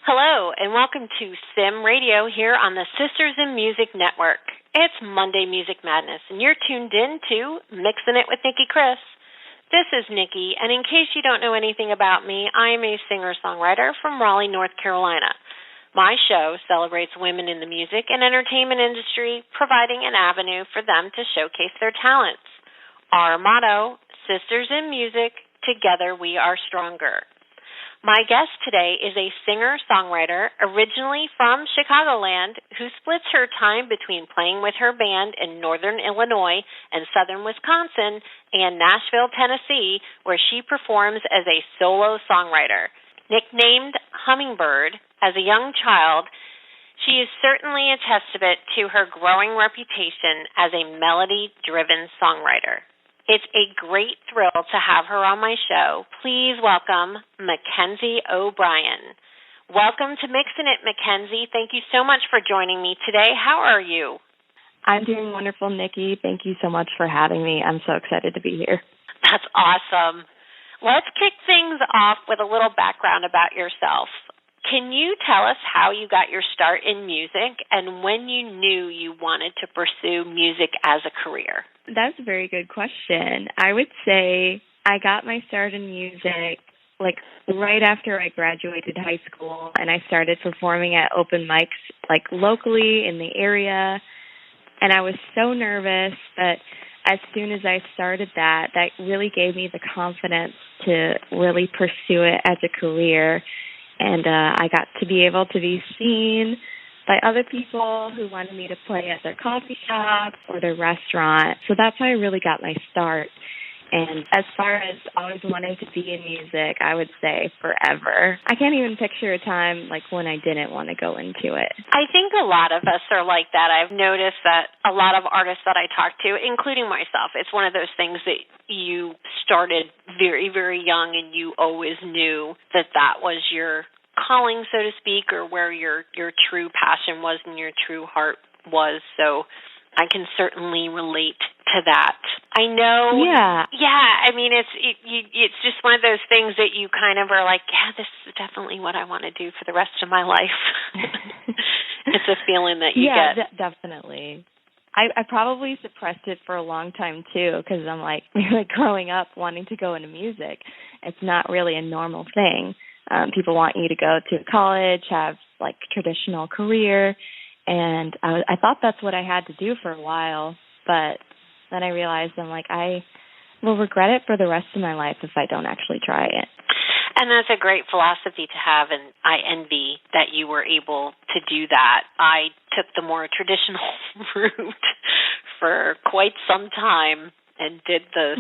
Hello, and welcome to Sim Radio here on the Sisters in Music Network. It's Monday Music Madness, and you're tuned in to Mixing It with Nicki Kris. This is Nicki, and in case you don't know anything about me, I am a singer-songwriter from Raleigh, North Carolina. My show celebrates women in the music and entertainment industry, providing an avenue for them to showcase their talents. Our motto, Sisters in Music, together we are stronger. My guest today is a singer-songwriter originally from Chicagoland who splits her time between playing with her band in northern Illinois and southern Wisconsin and Nashville, Tennessee, where she performs as a solo songwriter. Nicknamed Hummingbird as a young child, she is certainly a testament to her growing reputation as a melody-driven songwriter. It's a great thrill to have her on my show. Please welcome Mackenzie O'Brien. Welcome to Mixin' It, Mackenzie. Thank you so much for joining me today. How are you? I'm doing wonderful, Nicki. Thank you so much for having me. I'm so excited to be here. That's awesome. Let's kick things off with a little background about yourself. Can you tell us how you got your start in music and when you knew you wanted to pursue music as a career? That's a very good question. I would say I got my start in music right after I graduated high school, and I started performing at open mics locally in the area, and I was so nervous that as soon as I started that really gave me the confidence to really pursue it as a career. And I got to be able to be seen by other people who wanted me to play at their coffee shop or their restaurant. So that's how I really got my start. And as far as always wanting to be in music, I would say forever. I can't even picture a time when I didn't want to go into it. I think a lot of us are like that. I've noticed that a lot of artists that I talk to, including myself, it's one of those things that you started very, very young and you always knew that was your calling, so to speak, or where your true passion was and your true heart was. So I can certainly relate to that. I know. Yeah. Yeah. I mean, it's just one of those things that you kind of are like, yeah, this is definitely what I want to do for the rest of my life. It's a feeling that you get. Yeah, definitely. I probably suppressed it for a long time, too, because I'm growing up wanting to go into music. It's not really a normal thing. People want you to go to college, have traditional career, and I thought that's what I had to do for a while, but then I realized I will regret it for the rest of my life if I don't actually try it. And that's a great philosophy to have, and I envy that you were able to do that. I took the more traditional route for quite some time and did the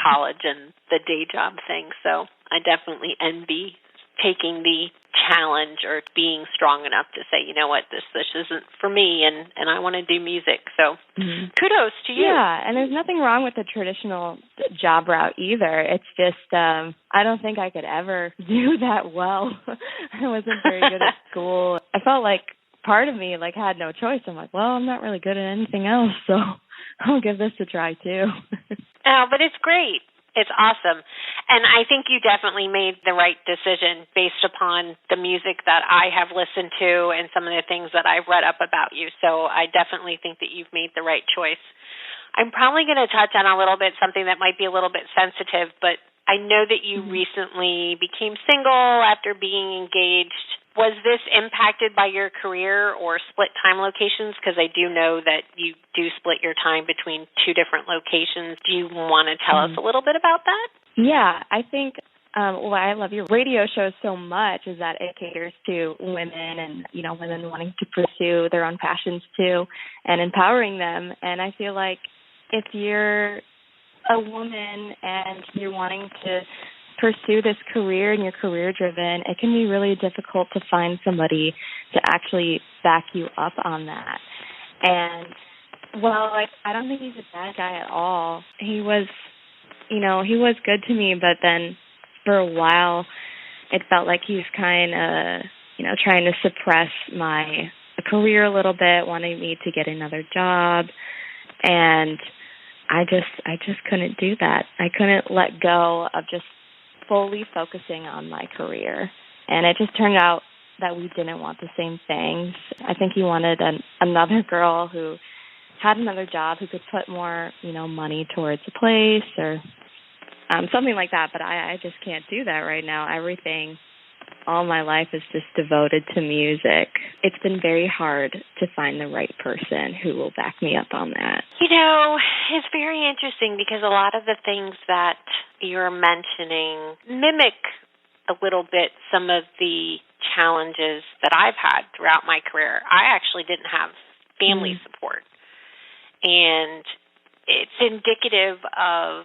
college and the day job thing, so I definitely envy taking the challenge or being strong enough to say, you know what, this isn't for me, and I want to do music. So kudos to you. Yeah, and there's nothing wrong with the traditional job route either. It's just I don't think I could ever do that well. I wasn't very good at school. I felt like part of me had no choice. I'm well, I'm not really good at anything else, so I'll give this a try too. Oh, but it's great. It's awesome. And I think you definitely made the right decision based upon the music that I have listened to and some of the things that I've read up about you. So I definitely think that you've made the right choice. I'm probably going to touch on a little bit something that might be a little bit sensitive, but I know that you recently became single after being engaged. Was this impacted by your career or split time locations? Because I do know that you do split your time between two different locations. Do you want to tell us a little bit about that? Yeah, I think why I love your radio show so much is that it caters to women and, women wanting to pursue their own passions too and empowering them. And I feel like if you're a woman and you're wanting to pursue this career and you're career driven, it can be really difficult to find somebody to actually back you up on that. And I don't think he's a bad guy at all. He was good to me, but then for a while it felt like he was kind of, trying to suppress my career a little bit, wanting me to get another job. And I just couldn't do that. I couldn't let go of just fully focusing on my career. And it just turned out that we didn't want the same things. I think he wanted another girl who had another job, who could put more, money towards a place or something like that. But I just can't do that right now. All my life is just devoted to music. It's been very hard to find the right person who will back me up on that. It's very interesting because a lot of the things that you're mentioning mimic a little bit some of the challenges that I've had throughout my career. I actually didn't have family support. And it's indicative of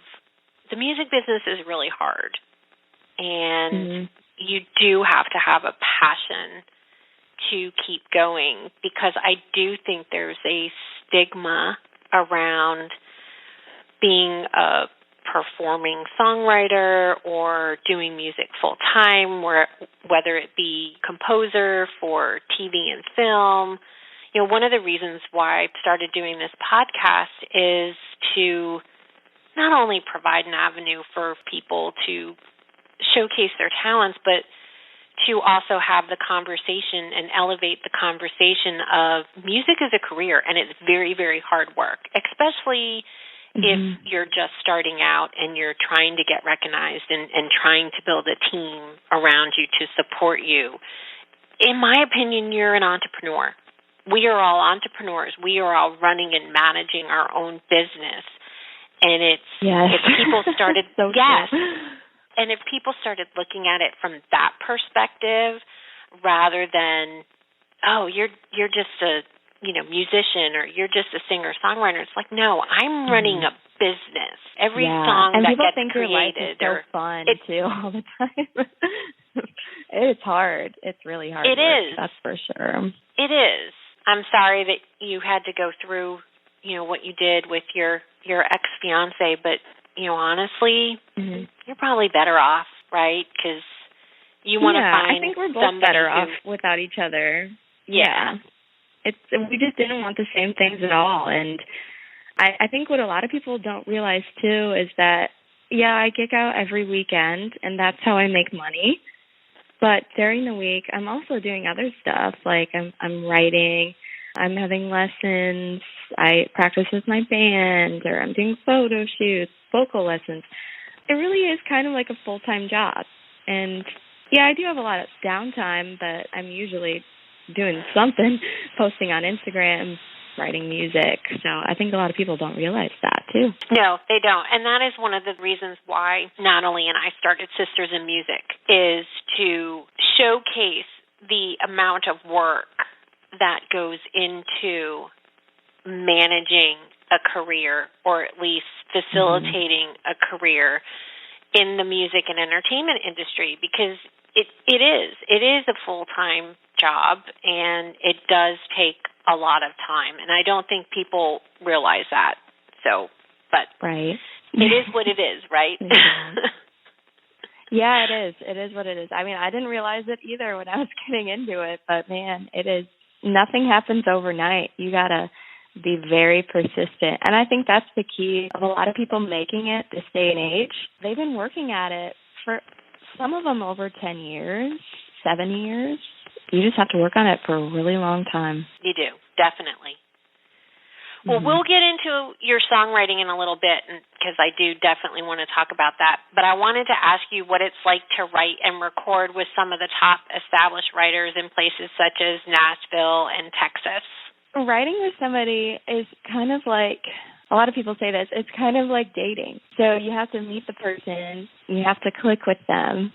the music business is really hard. And you do have to have a passion to keep going, because I do think there's a stigma around being a performing songwriter or doing music full time, whether it be composer for TV and film. One of the reasons why I started doing this podcast is to not only provide an avenue for people to showcase their talents, but to also have the conversation and elevate the conversation of music as a career, and it's very, very hard work, especially if you're just starting out and you're trying to get recognized and trying to build a team around you to support you. In my opinion, you're an entrepreneur. We are all entrepreneurs. We are all running and managing our own business. And if people started and if people started looking at it from that perspective, rather than, oh, you're just a musician, or you're just a singer-songwriter, it's like, no, I'm running a business. Every song and that people gets think created, your life is so fun too all the time. It's hard. It's really hard. It work, is. That's for sure. It is. I'm sorry that you had to go through, what you did with your ex-fiance, but honestly, you're probably better off, right? Because you want to find. I think we're both better off without each other. Yeah. We just didn't want the same things at all. And I think what a lot of people don't realize, too, is that, I gig out every weekend, and that's how I make money. But during the week, I'm also doing other stuff, like I'm writing, I'm having lessons, I practice with my band, or I'm doing photo shoots, vocal lessons. It really is kind of like a full-time job. And, I do have a lot of downtime, but I'm usually doing something, posting on Instagram, writing music. So I think a lot of people don't realize that, too. No, they don't. And that is one of the reasons why not only I started Sisters in Music, is to showcase the amount of work that goes into managing a career, or at least facilitating a career in the music and entertainment industry, because it is a full-time job, and it does take a lot of time, and I don't think people realize that. So, but right. It is what it is, right? Yeah, it is. It is what it is. I mean, I didn't realize it either when I was getting into it, but man, it is. Nothing happens overnight. You gotta be very persistent, and I think that's the key of a lot of people making it this day and age. They've been working at it for some of them over 10 years, 7 years. You just have to work on it for a really long time. You do, definitely. Well, we'll get into your songwriting in a little bit, because I do definitely want to talk about that. But I wanted to ask you what it's like to write and record with some of the top established writers in places such as Nashville and Texas. Writing with somebody is kind of like, a lot of people say this, it's kind of like dating. So you have to meet the person, you have to click with them,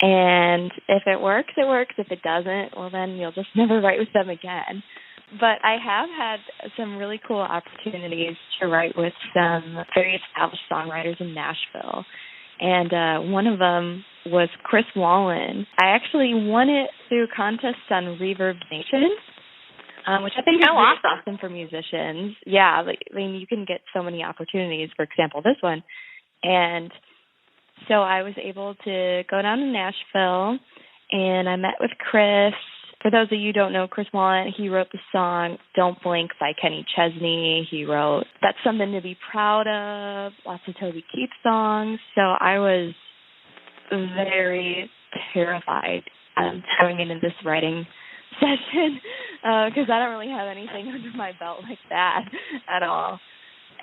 and if it works, it works. If it doesn't, well, then you'll just never write with them again. But I have had some really cool opportunities to write with some very established songwriters in Nashville. And one of them was Chris Wallen. I actually won it through contests on Reverb Nation, which I think is really awesome for musicians. Yeah, I mean, you can get so many opportunities, for example, this one. And so I was able to go down to Nashville, and I met with Chris. For those of you who don't know Chris Wallen, he wrote the song Don't Blink by Kenny Chesney. He wrote That's Something to Be Proud of, lots of Toby Keith songs. So I was very terrified. going into this writing session because I don't really have anything under my belt like that at all.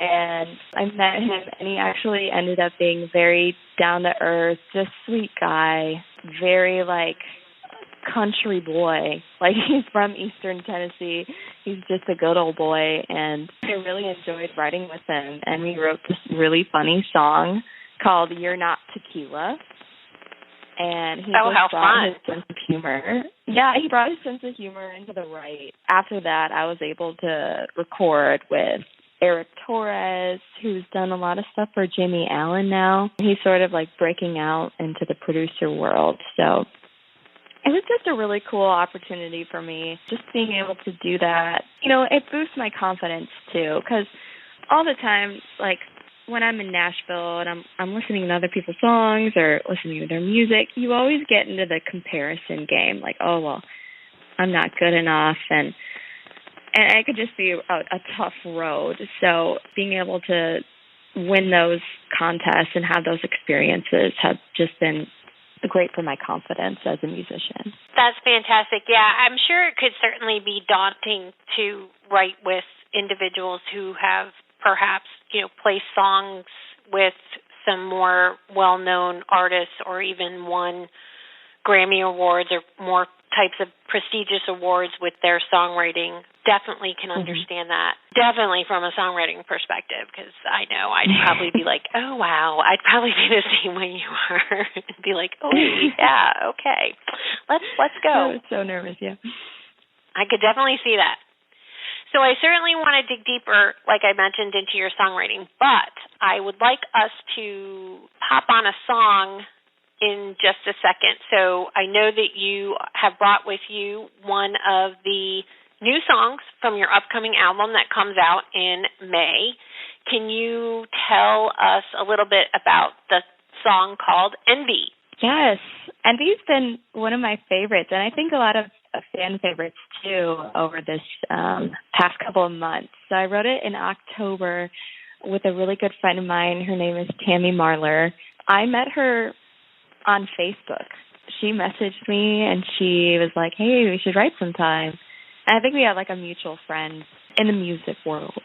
And I met him, and he actually ended up being very down-to-earth, just sweet guy, very, country boy. He's from Eastern Tennessee. He's just a good old boy, and I really enjoyed writing with him. And we wrote this really funny song called You're Not Tequila. And he brought his sense of humor. Yeah, he brought his sense of humor into the write. After that, I was able to record with Eric Torres, who's done a lot of stuff for Jimmy Allen now. He's sort of breaking out into the producer world. So it was just a really cool opportunity for me, just being able to do that. It boosts my confidence too, because all the time, when I'm in Nashville and I'm listening to other people's songs or listening to their music, you always get into the comparison game, oh, well, I'm not good enough, and it could just be a tough road. So being able to win those contests and have those experiences have just been great for my confidence as a musician. That's fantastic. Yeah, I'm sure it could certainly be daunting to write with individuals who have perhaps, play songs with some more well-known artists or even won Grammy Awards or more types of prestigious awards with their songwriting. Definitely can understand that. Definitely from a songwriting perspective, because I know I'd probably be oh, wow, I'd probably be the same way you are. Be oh, yeah, okay, let's go. I was so nervous, yeah. I could definitely see that. So I certainly want to dig deeper, like I mentioned, into your songwriting, but I would like us to hop on a song in just a second. So I know that you have brought with you one of the new songs from your upcoming album that comes out in May. Can you tell us a little bit about the song called Envy? Yes, Envy's been one of my favorites, and I think a lot of fan favorites too over this past couple of months. So I wrote it in October with a really good friend of mine. Her name is Tammy Marler. I met her on Facebook. She messaged me and she was like, hey, we should write sometime. And I think we had a mutual friend in the music world.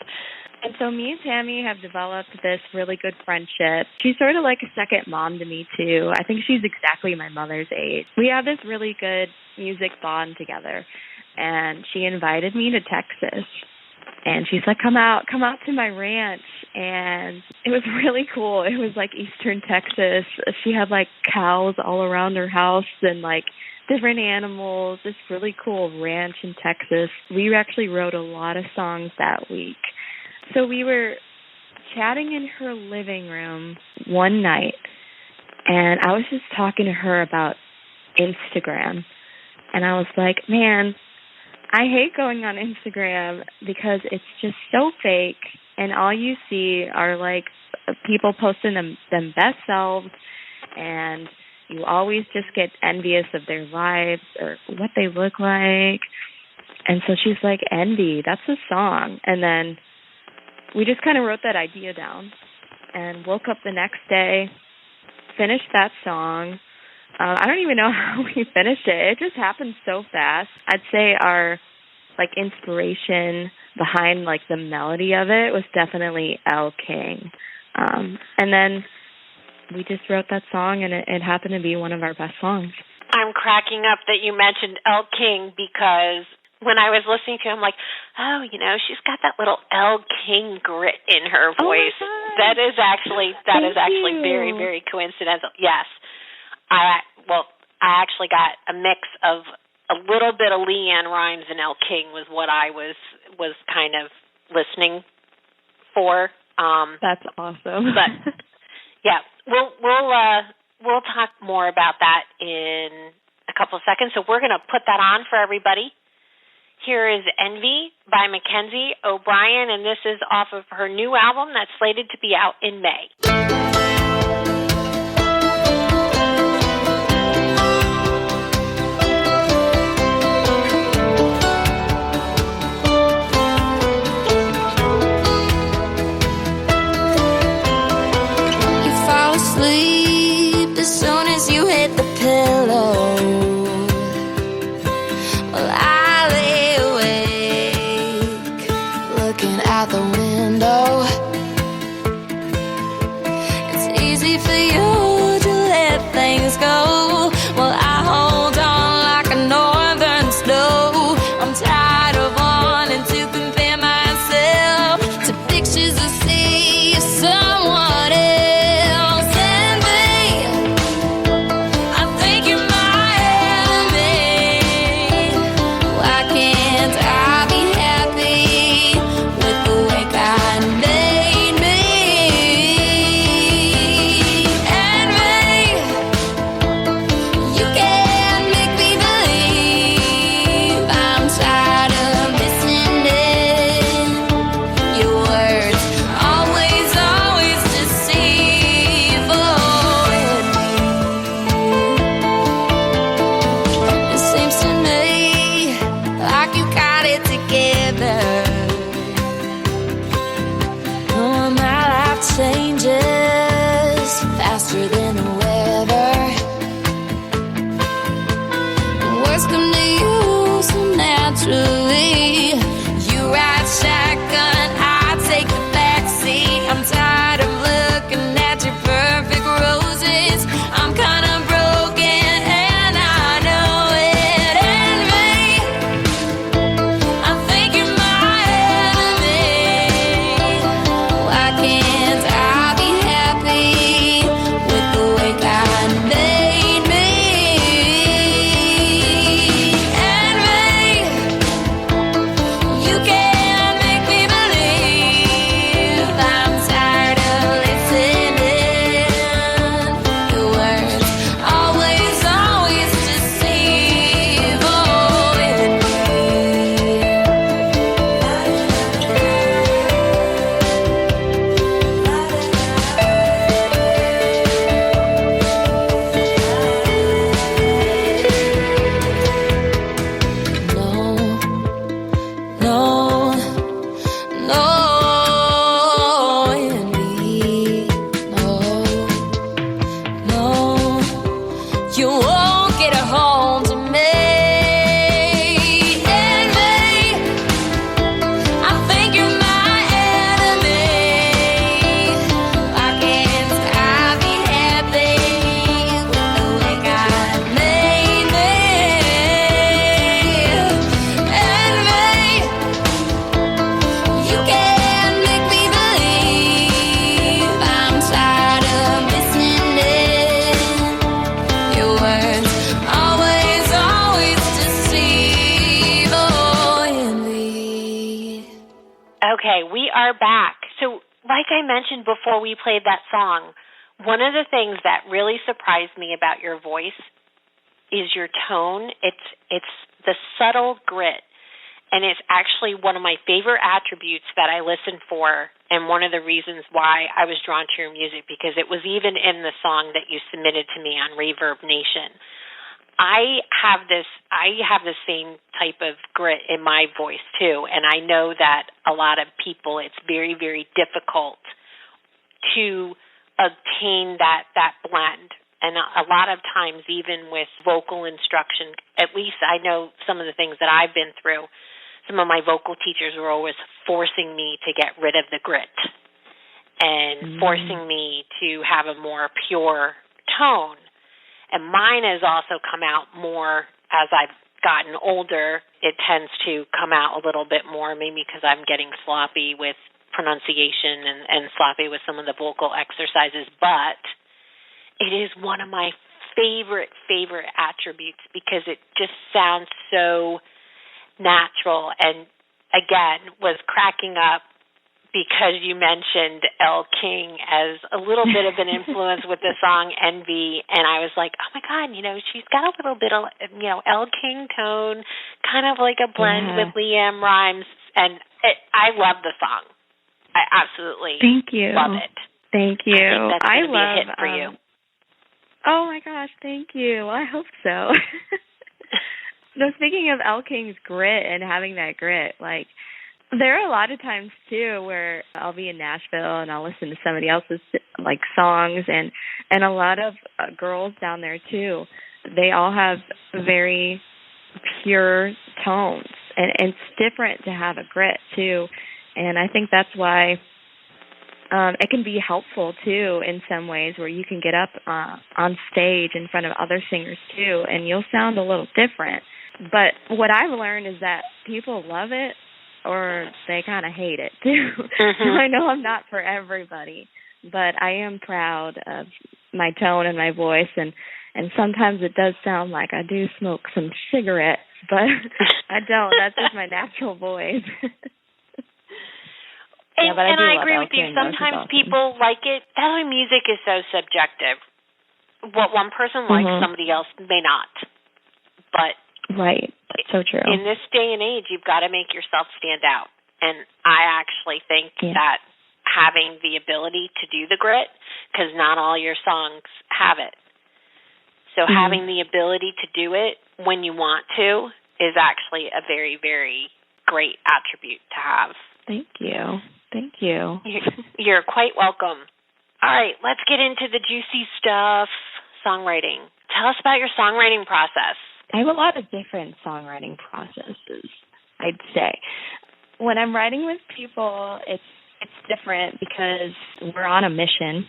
And so me and Tammy have developed this really good friendship. She's sort of like a second mom to me, too. I think she's exactly my mother's age. We have this really good music bond together. And she invited me to Texas. And she's like, come out to my ranch. And it was really cool. It was Eastern Texas. She had cows all around her house and different animals. This really cool ranch in Texas. We actually wrote a lot of songs that week. So we were chatting in her living room one night, and I was just talking to her about Instagram. And I was like, man, I hate going on Instagram because it's just so fake, and all you see are people posting them best selves, and you always just get envious of their lives or what they look like. And so she's like, Envy, that's a song. And then we just kind of wrote that idea down and woke up the next day, finished that song. I don't even know how we finished it. It just happened so fast. I'd say our inspiration behind the melody of it was definitely Elle King. And then we just wrote that song, and it happened to be one of our best songs. I'm cracking up that you mentioned Elle King because when I was listening to him, oh, she's got that little Elle King grit in her voice. Oh, that is actually very, very coincidental. Yes. I actually got a mix of a little bit of Leanne Rimes and Elle King was what I was kind of listening for. That's awesome. But yeah, we'll talk more about that in a couple of seconds. So we're going to put that on for everybody. Here is Envy by Mackenzie O'Brien, and this is off of her new album that's slated to be out in May. You fall asleep as soon as you hit the pillow. words come to you so naturally. You ride shotgun, I take the backseat. I'm tired of looking at your perfect roses. I'm kind of broken and I know it. Envy, I think you're my enemy. Why can't I be happy with the way God made me? Envy, you can't make me believe. I'm tired of listening. Your words always deceive. Oh, in no, in me. No, you won't get a hold to me. Envy, I think you're my enemy. Why can't I be happy with the way God made me? Envy, you can't make me believe. I'm tired of listening. Your words always deceive. Oh, envy. Okay, we are back. So, like I mentioned before we played that song, one of the things that really surprised me about your voice is your tone. It's the subtle grit, and it's actually one of my favorite attributes that I listen for, and one of the reasons why I was drawn to your music, because it was even in the song that you submitted to me on Reverb Nation. I have the same type of grit in my voice too, and I know that a lot of people, it's very, very difficult to obtain that blend. And a lot of times, even with vocal instruction, at least I know some of the things that I've been through, some of my vocal teachers were always forcing me to get rid of the grit and forcing me to have a more pure tone. And mine has also come out more as I've gotten older. It tends to come out a little bit more, maybe because I'm getting sloppy with pronunciation and sloppy with some of the vocal exercises. But it is one of my favorite attributes because it just sounds so natural. And again, was cracking up because you mentioned Elle King as a little bit of an influence with the song Envy, and I was like, oh my God, she's got a little bit of, Elle King tone, kind of like a blend with Leanne Rimes, and I love the song. I absolutely love it. Thank you. I think that's going to be a hit for you. Oh my gosh, thank you. I hope so. No, speaking of Elle King's grit and having that grit, there are a lot of times too where I'll be in Nashville and I'll listen to somebody else's songs, and a lot of girls down there too. They all have very pure tones, and it's different to have a grit too. And I think that's why it can be helpful too in some ways, where you can get up on stage in front of other singers too, and you'll sound a little different. But what I've learned is that people love it, or they kind of hate it too. So I know I'm not for everybody, but I am proud of my tone and my voice, and sometimes it does sound like I do smoke some cigarettes, but I don't. That's just my natural voice. And I agree with you. Sometimes people like it. That's why music is so subjective. What one person likes, somebody else may not. But right. That's so true. In this day and age, you've got to make yourself stand out. And I actually think that having the ability to do the grit, because not all your songs have it. So having the ability to do it when you want to is actually a very, very great attribute to have. Thank you. Thank you. You're quite welcome. All right, let's get into the juicy stuff, songwriting. Tell us about your songwriting process. I have a lot of different songwriting processes, I'd say. When I'm writing with people, it's different because we're on a mission.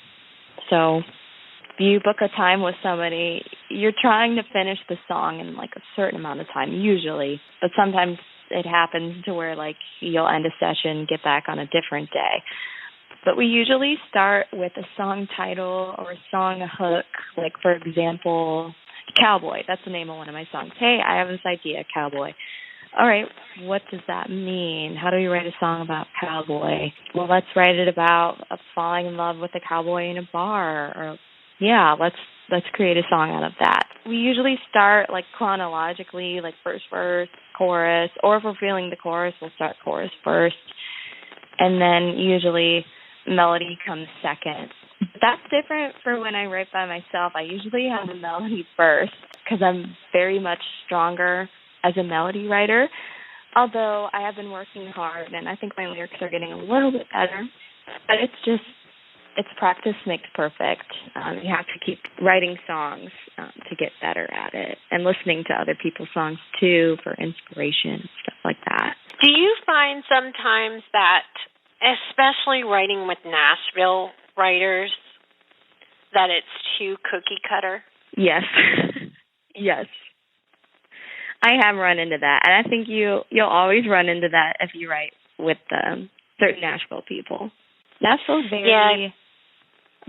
So if you book a time with somebody, you're trying to finish the song in like a certain amount of time, usually. But sometimes it happens to where like you'll end a session, get back on a different day. But we usually start with a song title or a song hook, like for example, Cowboy. That's the name of one of my songs. Hey, I have this idea, Cowboy. All right, what does that mean? How do we write a song about cowboy? Well, let's write it about falling in love with a cowboy in a bar. Or yeah, let's create a song out of that. We usually start like chronologically, like first verse, chorus, or if we're feeling the chorus, we'll start chorus first, and then usually melody comes second. That's different for when I write by myself. I usually have the melody first because I'm very much stronger as a melody writer, although I have been working hard, and I think my lyrics are getting a little bit better. But it's practice makes perfect. You have to keep writing songs to get better at it, and listening to other people's songs, too, for inspiration and stuff like that. Do you find sometimes that, especially writing with Nashville writers, that it's too cookie cutter? Yes. Yes. I have run into that, and I think you'll always run into that if you write with certain Nashville people. Nashville's very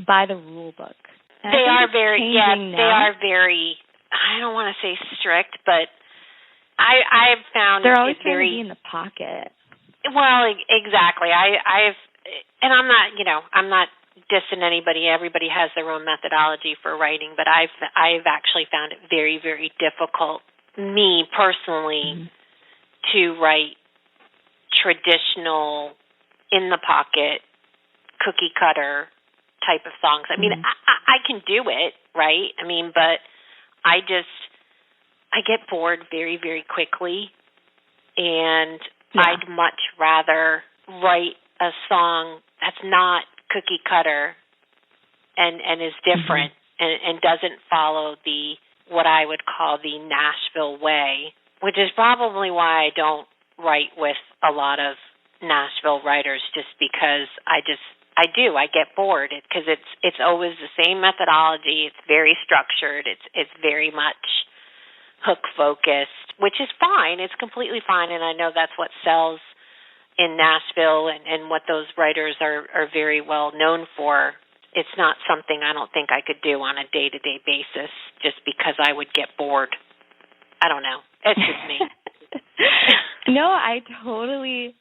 by the rule book. And they are very, now. they are very, I don't want to say strict, but I've found they're always trying to be in the pocket. Well, exactly. And I'm not dissing anybody. Everybody has their own methodology for writing, but I've actually found it very, very difficult, me personally, to write traditional, in the pocket, cookie cutter type of songs. I mean, I can do it, right? I mean, but I get bored very, very quickly, and I'd much rather write a song that's not cookie cutter and is different and doesn't follow what I would call the Nashville way, which is probably why I don't write with a lot of Nashville writers, just because I get bored because it's always the same methodology. It's very structured. It's very much hook focused, which is fine. It's completely fine, and I know that's what sells in Nashville and what those writers are very well known for. It's not something I don't think I could do on a day-to-day basis just because I would get bored. I don't know. It's just me. No, I totally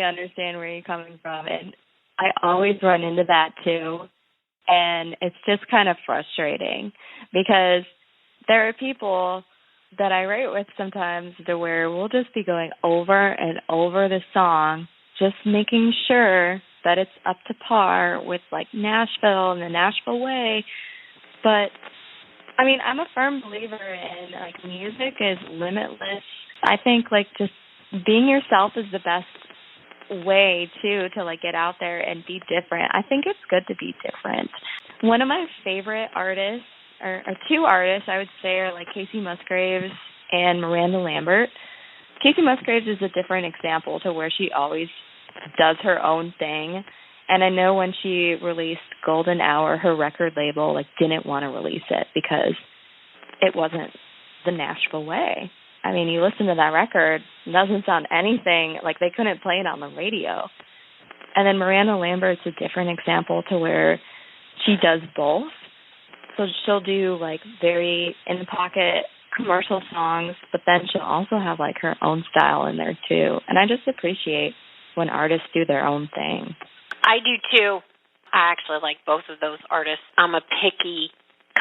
understand where you're coming from, and I always run into that too, and it's just kind of frustrating because there are people that I write with sometimes to where we'll just be going over and over the song, just making sure that it's up to par with like Nashville and the Nashville way. But I mean, I'm a firm believer in like music is limitless. I think like just being yourself is the best way too to like get out there and be different. I think it's good to be different. One of my favorite artists, or two artists I would say, are like Casey Musgraves and Miranda Lambert. Casey Musgraves is a different example to where she always does her own thing. And I know when she released Golden Hour, her record label like didn't want to release it because it wasn't the Nashville way. I mean, you listen to that record, it doesn't sound anything like they couldn't play it on the radio. And then Miranda Lambert's a different example to where she does both. So she'll do like very in the pocket commercial songs, but then she'll also have like her own style in there too. And I just appreciate when artists do their own thing. I do too. I actually like both of those artists. I'm a picky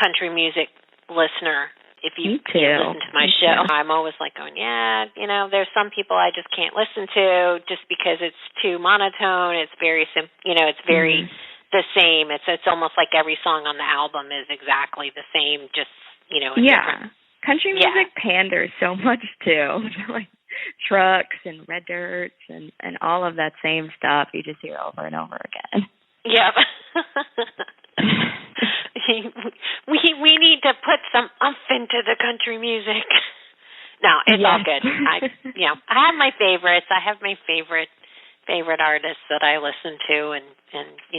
country music listener. If you listen to my show, I'm always like going, there's some people I just can't listen to just because it's too monotone. It's very it's very the same. It's almost like every song on the album is exactly the same, just, different. Country music panders so much too. Like trucks and red dirts and all of that same stuff you just hear over and over again. Yep. we need to put some umph into the country music. No, it's all good. I have my favorites. I have my favorite artists that I listen to, and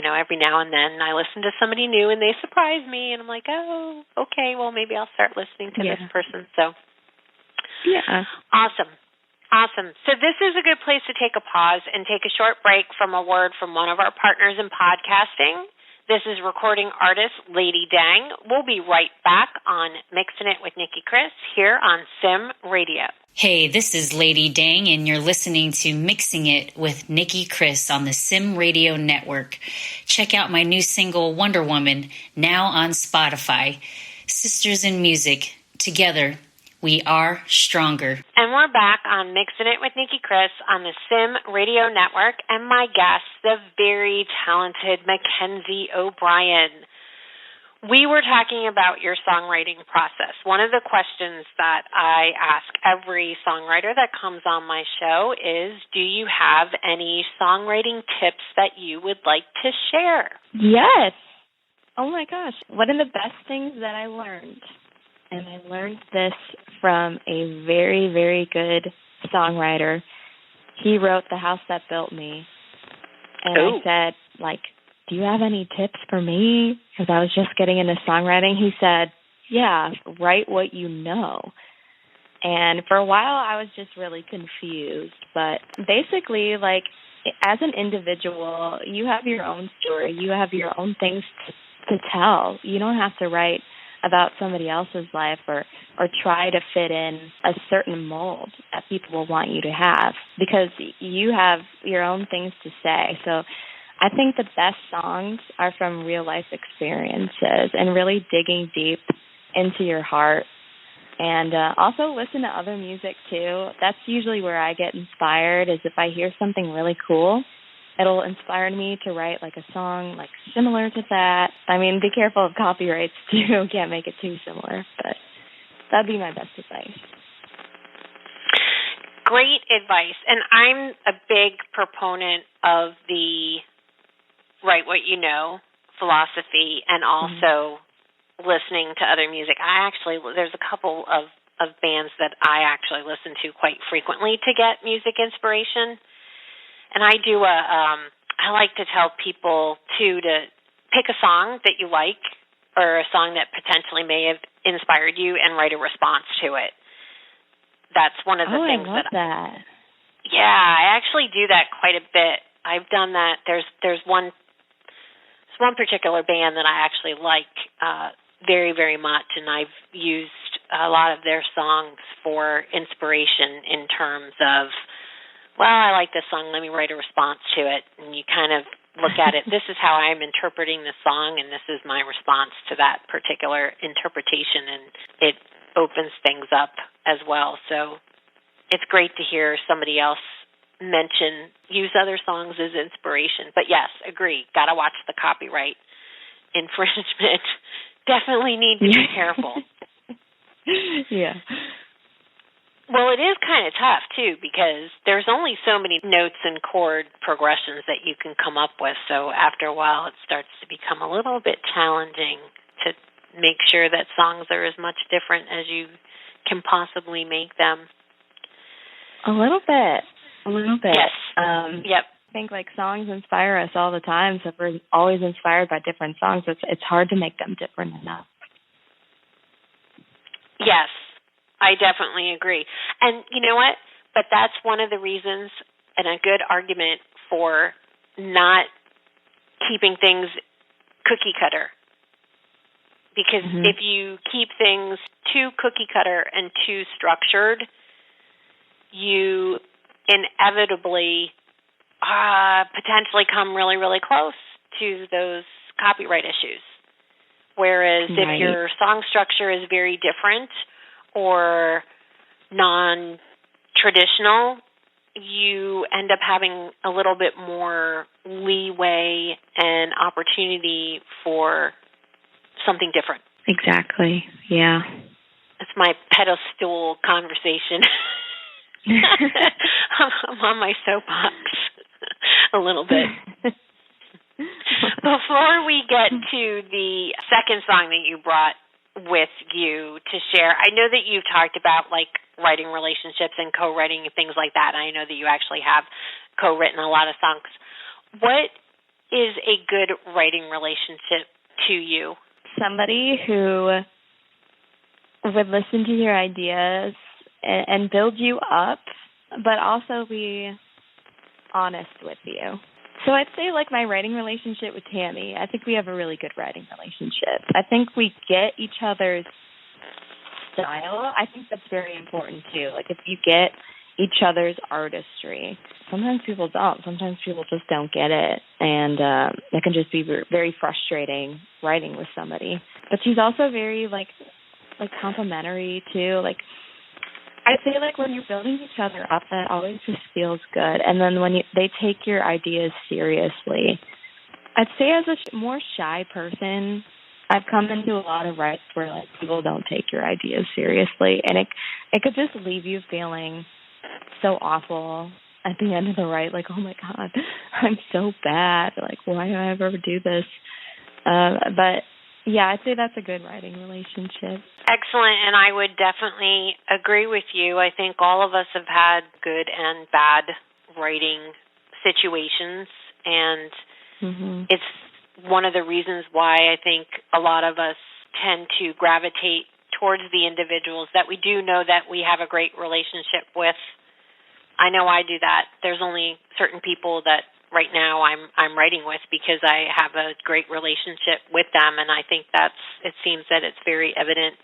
every now and then I listen to somebody new and they surprise me, and I'm like, oh, okay, well maybe I'll start listening to this person. So, yeah, awesome. So this is a good place to take a pause and take a short break from a word from one of our partners in podcasting. This is recording artist Lady Dang. We'll be right back on Mixing It with Nicki Kris here on Sim Radio. Hey, this is Lady Dang, and you're listening to Mixing It with Nicki Kris on the Sim Radio Network. Check out my new single, Wonder Woman, now on Spotify. Sisters in Music, together, we are stronger. And we're back on Mixing It with Nicki Kris on the Sim Radio Network, and my guest, the very talented Mackenzie O'Brien. We were talking about your songwriting process. One of the questions that I ask every songwriter that comes on my show is, do you have any songwriting tips that you would like to share? Yes. Oh my gosh. One of the best things that I learned, and I learned this from a very, very good songwriter. He wrote The House That Built Me. And I said, do you have any tips for me? Because I was just getting into songwriting. He said, yeah, write what you know. And for a while, I was just really confused. But basically, as an individual, you have your own story. You have your own things to tell. You don't have to write about somebody else's life or try to fit in a certain mold that people will want you to have, because you have your own things to say. So I think the best songs are from real life experiences and really digging deep into your heart. And also listen to other music too. That's usually where I get inspired, is if I hear something really cool, it'll inspire me to write a song similar to that. I mean, be careful of copyrights too. Can't make it too similar, but that'd be my best advice. Great advice. And I'm a big proponent of the write what you know philosophy, and also listening to other music. There's a couple of bands that I actually listen to quite frequently to get music inspiration. And I do I like to tell people too to pick a song that you like, or a song that potentially may have inspired you, and write a response to it. That's one of the things I love that. Yeah, I actually do that quite a bit. I've done that. There's one particular band that I actually like very, very much, and I've used a lot of their songs for inspiration in terms of, well, I like this song, let me write a response to it. And you kind of look at it, this is how I'm interpreting the song, and this is my response to that particular interpretation, and it opens things up as well. So it's great to hear somebody else use other songs as inspiration. But yes, agree, got to watch the copyright infringement. Definitely need to be careful. Yeah. Well, it is kind of tough, too, because there's only so many notes and chord progressions that you can come up with. So after a while, it starts to become a little bit challenging to make sure that songs are as much different as you can possibly make them. A little bit. Yes. Yep. I think songs inspire us all the time, so if we're always inspired by different songs, it's hard to make them different enough. Yes. I definitely agree. And you know what? But that's one of the reasons, and a good argument for not keeping things cookie cutter. Because if you keep things too cookie cutter and too structured, you inevitably potentially come really, really close to those copyright issues. Whereas if your song structure is very different or non-traditional, you end up having a little bit more leeway and opportunity for something different. Exactly, yeah. It's my pedestal conversation. I'm on my soapbox a little bit. Before we get to the second song that you brought with you to share, I know that you've talked about like writing relationships and co-writing and things like that. And I know that you actually have co-written a lot of songs. What is a good writing relationship to you? Somebody who would listen to your ideas and build you up, but also be honest with you. So I'd say like my writing relationship with Tammy, I think we have a really good writing relationship. I think we get each other's style. I think that's very important too. Like if you get each other's artistry, sometimes people don't. Sometimes people just don't get it. And it can just be very frustrating writing with somebody. But she's also very like complimentary too. Like I'd say like when you're building each other up, that always just feels good. And then when they take your ideas seriously, I'd say as a more shy person, I've come into a lot of writes where like people don't take your ideas seriously, and it could just leave you feeling so awful at the end of the write, like, oh my God, I'm so bad. Like, why do I ever do this? But yeah, I'd say that's a good writing relationship. Excellent, and I would definitely agree with you. I think all of us have had good and bad writing situations, and it's one of the reasons why I think a lot of us tend to gravitate towards the individuals that we do know that we have a great relationship with. I know I do that. There's only certain people that right now I'm writing with because I have a great relationship with them, and I think it seems that it's very evident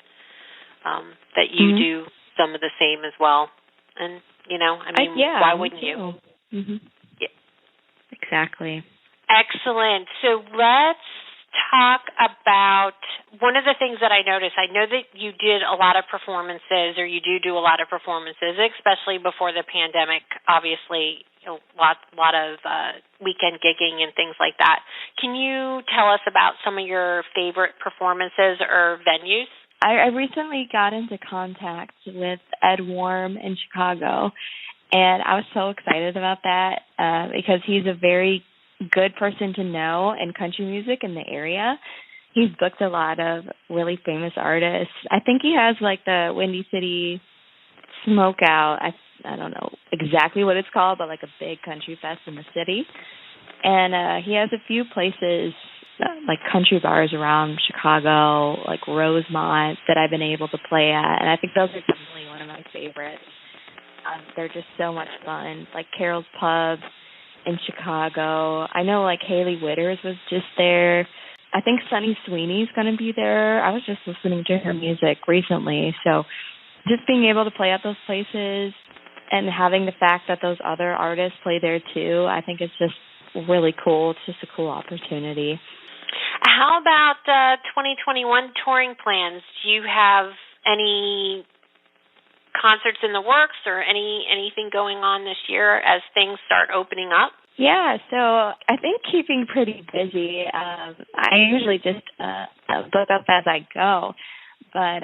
that you do some of the same as well. And, you know, I mean, why wouldn't you? Yeah. Exactly. Excellent. So let's talk about one of the things that I noticed. I know that you did a lot of performances, or you do a lot of performances, especially before the pandemic, obviously, a lot of weekend gigging and things like that. Can you tell us about some of your favorite performances or venues? I recently got into contact with Ed Warm in Chicago, and I was so excited about that because he's a very good person to know in country music in the area. He's booked a lot of really famous artists. I think he has like the Windy City Smokeout. I don't know exactly what it's called, but like a big country fest in the city. And he has a few places, like country bars around Chicago, like Rosemont, that I've been able to play at. And I think those are definitely one of my favorites. They're just so much fun. Like Carol's Pub in Chicago. I know like Haley Witters was just there. I think Sunny Sweeney's going to be there. I was just listening to her music recently. So just being able to play at those places and having the fact that those other artists play there too, I think it's just really cool. It's just a cool opportunity. How about 2021 touring plans? Do you have any concerts in the works or anything going on this year as things start opening up? Yeah, so I think keeping pretty busy. I usually just book up as I go. But,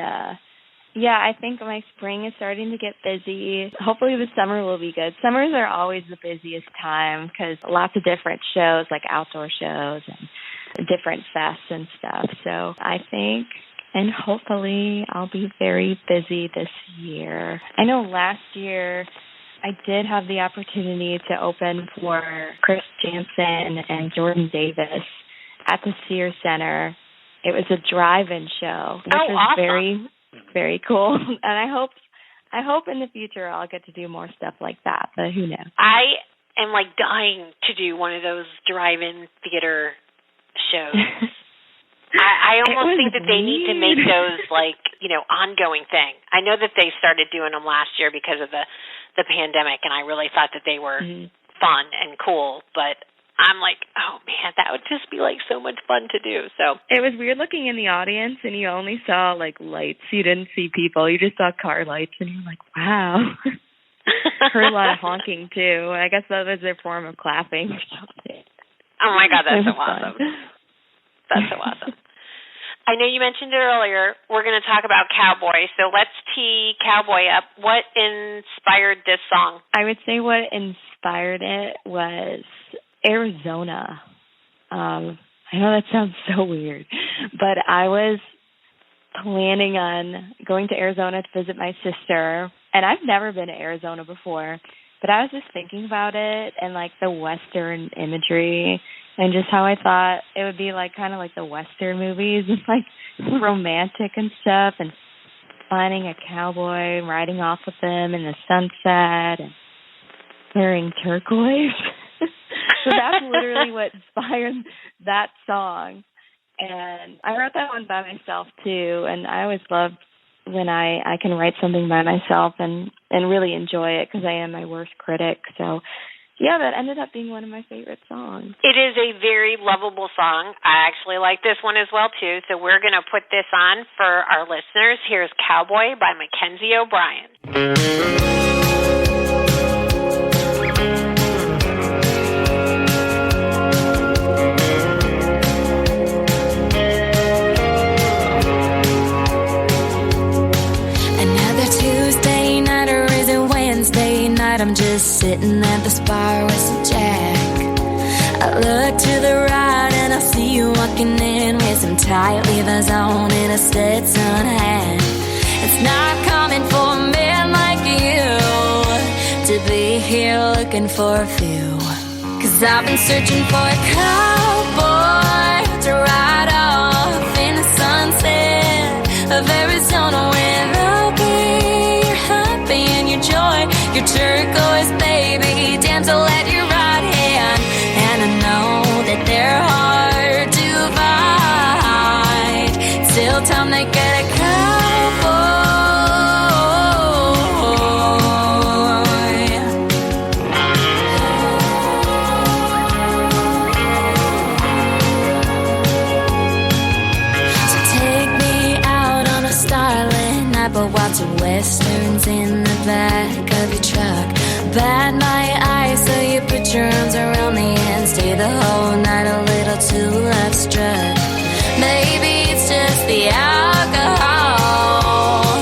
yeah, I think my spring is starting to get busy. Hopefully the summer will be good. Summers are always the busiest time because lots of different shows, like outdoor shows and different fests and stuff. So I think, and hopefully I'll be very busy this year. I know last year I did have the opportunity to open for Chris Jansen and Jordan Davis at the Sears Center. It was a drive-in show, which was awesome. very, very cool. And I hope in the future I'll get to do more stuff like that, but who knows? I am like dying to do one of those drive-in theater shows. I almost think that they need to make those like, you know, ongoing thing. I know that they started doing them last year because of the pandemic, and I really thought that they were fun and cool, but I'm like, oh man, that would just be like so much fun to do. So it was weird looking in the audience, and you only saw like lights. You didn't see people. You just saw car lights, and you're like, wow. Heard a lot of honking too. I guess that was their form of clapping or something. Oh my God, that's so awesome. That's so awesome. I know you mentioned it earlier. We're going to talk about Cowboy, so let's tee Cowboy up. What inspired this song? I would say what inspired it was Arizona. I know that sounds so weird, but I was planning on going to Arizona to visit my sister, and I've never been to Arizona before, but I was just thinking about it and like the Western imagery and just how I thought it would be like kind of like the Western movies and like romantic and stuff, and finding a cowboy, riding off with them in the sunset and wearing turquoise. So that's literally what inspired that song. And I wrote that one by myself too, and I always love when I can write something by myself and really enjoy it, because I am my worst critic. So yeah, that ended up being one of my favorite songs. It is a very lovable song. I actually like this one as well too, so we're going to put this on for our listeners. Here's Cowboy by Mackenzie O'Brien. I'm just sitting at the bar with some Jack. I look to the right and I see you walking in with some tight leathers on and a Stetson hat. It's not common for a man like you to be here looking for a few. 'Cause I've been searching for a cowboy to ride off in the sunset of Arizona with a beer, happy in your joy. Your turquoise baby, damsel at your right hand. And I know that they're hard to find. Still time to get a cowboy. So take me out on a starlit night, but watch the westerns in the back of your truck. Bat my eyes so you put your arms around me and stay the whole night a little too love struck. Maybe it's just the alcohol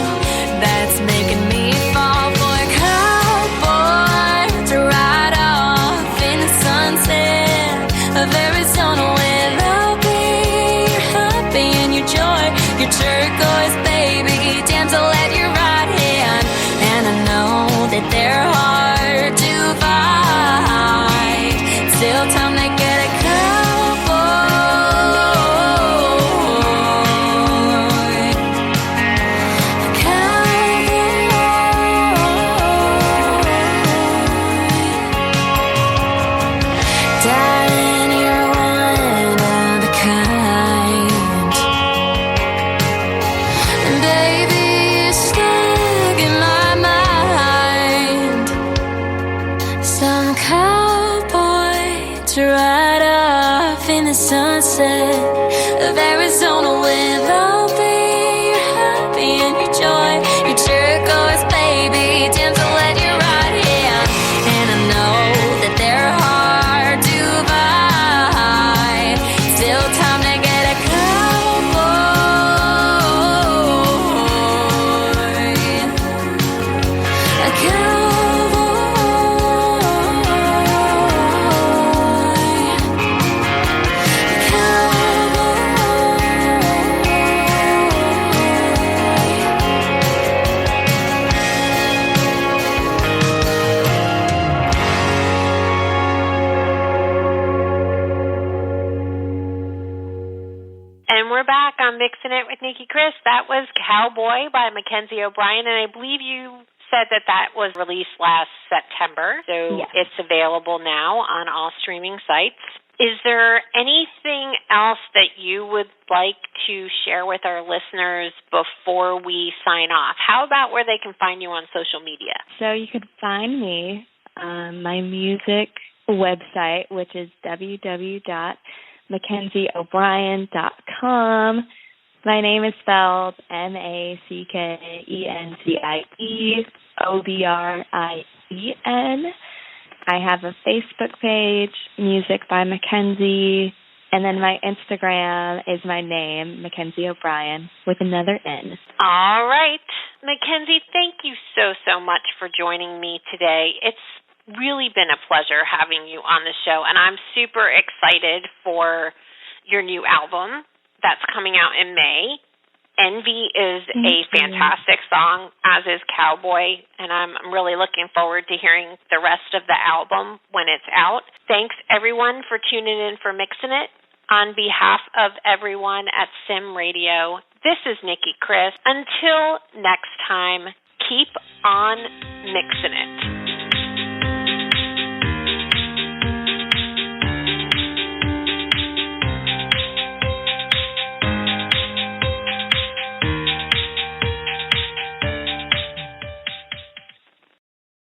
that's making me fall for a cowboy to ride off in the sunset of Arizona with a beer, happy in your joy. Your turquoise baby, damsel at your right hand. And I know that they're hard to find. Still time to get a cowboy. A cowboy. Darling, you're one of a kind. And baby, you're stuck in my mind. Some cowboy to ride off in the sunset of Arizona with all beer, happy in your joy. Your turquoise baby, damsel at your right hand. And I know that they're hard to find. Still time to get a cowboy. A And we're back on Mixing It with Nicki Kris. That was Cowboy by Mackenzie O'Brien, and I believe you said that was released last September, so Yes. It's available now on all streaming sites. Is there anything else that you would like to share with our listeners before we sign off? How about where they can find you on social media? So you could find me on my music website, which is www.mackenzieo'brien.com. My name is spelled MacKenzieObrien. I have a Facebook page, Music by Mackenzie, and then my Instagram is my name, Mackenzie O'Brien, with another N. All right. Mackenzie, thank you so much for joining me today. It's really been a pleasure having you on the show, and I'm super excited for your new album that's coming out in May. Envy is a fantastic song, as is Cowboy, and I'm really looking forward to hearing the rest of the album when it's out. Thanks, everyone, for tuning in for Mixing It. On behalf of everyone at Sim Radio, this is Nicki Kris. Until next time, keep on mixing it.